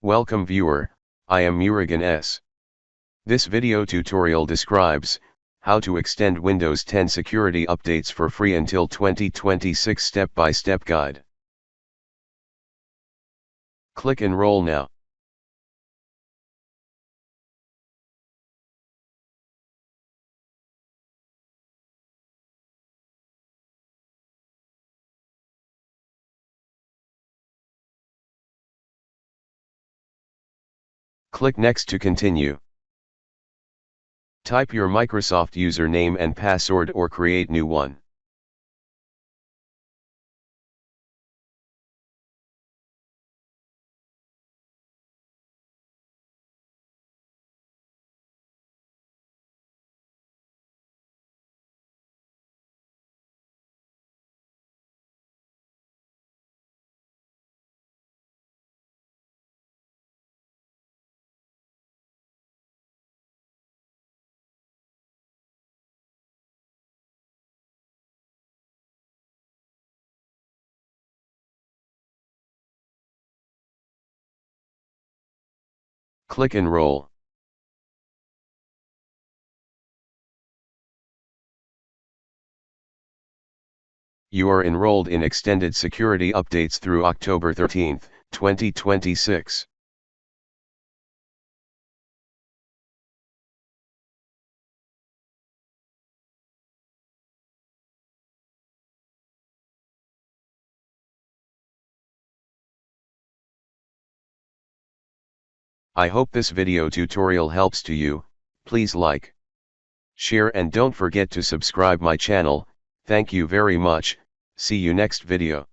Welcome viewer, I am Murugan S. This video tutorial describes how to extend Windows 10 security updates for free until 2026 step-by-step guide. Click Enroll now. Click Next to continue. Type your Microsoft username and password or create new one. Click Enroll. You are enrolled in extended security updates through October 13, 2026. I hope this video tutorial helps to you. Please like, share and don't forget to subscribe my channel. Thank you very much. See you next video.